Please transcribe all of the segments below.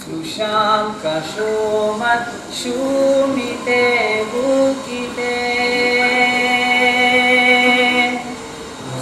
Slušam kašomat šumite bukite.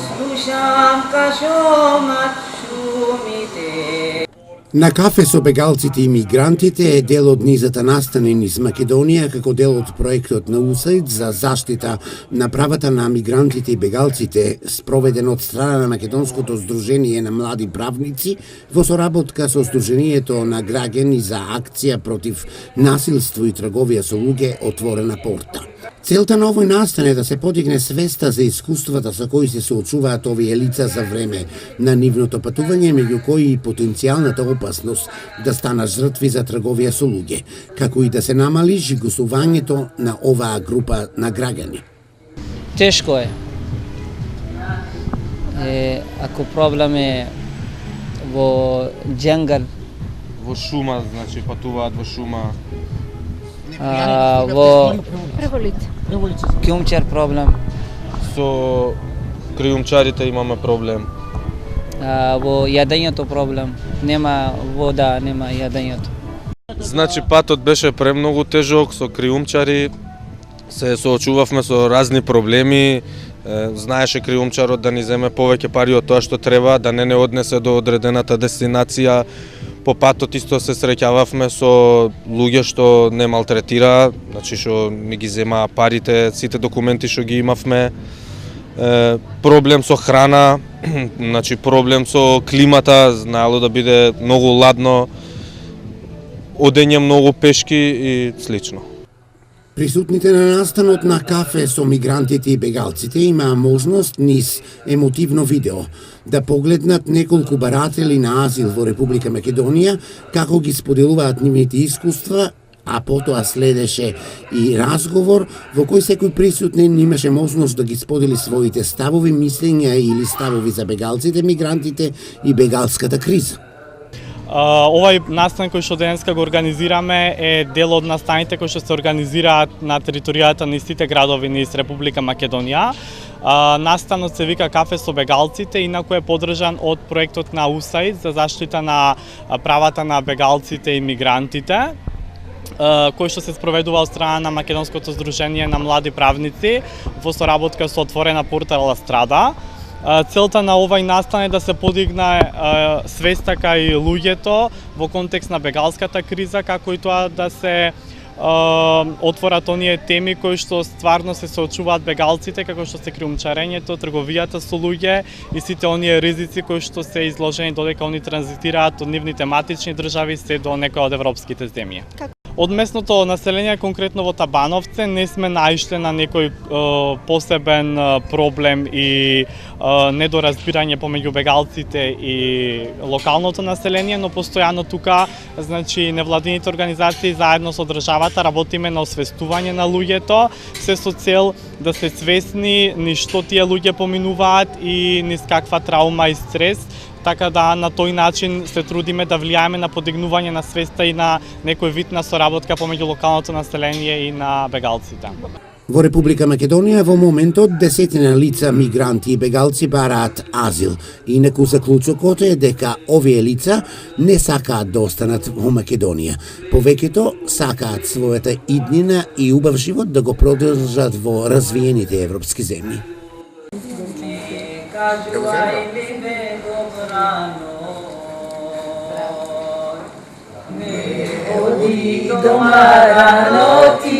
Slušam kašomat šumite. На кафе со бегалците и мигрантите е дел од низата настанени низ Македонија како дел од проектот на УСАИД за заштита на правата на мигрантите и бегалците, спроведен од страна на Македонското здружение на млади правници во соработка со Сдруженијето на граѓани за акција против насилство и трговија со луѓе Отворена порта. Целта на овој настан е да се подигне свеста за искуствата со кои се соочуваат овие лица за време на нивното патување, меѓу кои и потенцијалната опасност да станат жртви за трговија со луѓе, како и да се намали жигосувањето на оваа група на граѓани. Тешко е. Ако проблем е во џенгар, во шума, значи патуваат во шума. во Кјумчар проблем, Со криумчарите имаме проблем. во јадењето проблем, нема вода, нема јадењето. Значи патот беше премногу тежок, со криумчари се соочувавме со разни проблеми. Знаеше криумчарот да ни земе повеќе пари од тоа што треба, да не однесе до одредената дестинација. По патот исто се среќававме со луѓе што не малтретира, значи што ми ги земаа парите, сите документи што ги имавме. Проблем со храна, значи проблем со климата, знаело да биде многу ладно, одење многу пешки и слично. Присутните на настанот на кафе со мигрантите и бегалците имаа можност низ емотивно видео да погледнат неколку баратели на азил во Република Македонија како ги споделуваат нивните искуства, а потоа следеше и разговор во кој секој присутен имаше можност да ги сподели своите ставови, мислења или ставови за бегалците, мигрантите и бегалската криза. Овај настан кој што денеска го организираме е дел од настаните кои што се организираат на територијата на истите градови низ Република Македонија. Настанот се вика Кафе со бегалците, инаку е поддржан од проектот на УСАИД за заштита на правата на бегалците и мигрантите, кој што се спроведува од страна на Македонското здружение на млади правници во соработка со Отворена порта Ла Страда. Целта на овај настан е да се подигне свеста кај луѓето во контекст на бегалската криза, како и тоа да се отворат оние теми кои што стварно се соочуваат бегалците, како што се криумчарењето, трговијата со луѓе и сите оние ризици кои што се изложени додека они транзитираат од нивните матични држави се до некои од европските земји. Од местното население, конкретно во Табановце, не сме наишле на некој посебен проблем и недоразбирање помеѓу бегалците и локалното население, но постојано тука, значи, невладините организации заедно со државата работиме на освестување на луѓето, се со цел да се свесни низ што тие луѓе поминуваат и низ каква траума и стрес, така да на тој начин се трудиме да влијаеме на подигнување на свеста и на некој вид на соработка помеѓу локалното население и на бегалците. Во Република Македонија во моментот десетина лица мигранти и бегалци бараат азил. Инаку заклучокот е дека овие лица не сакаат да останат во Македонија. Повеќето сакаат својата иднина и убав живот да го продолжат во развиените европски земји. Odi doma rano ti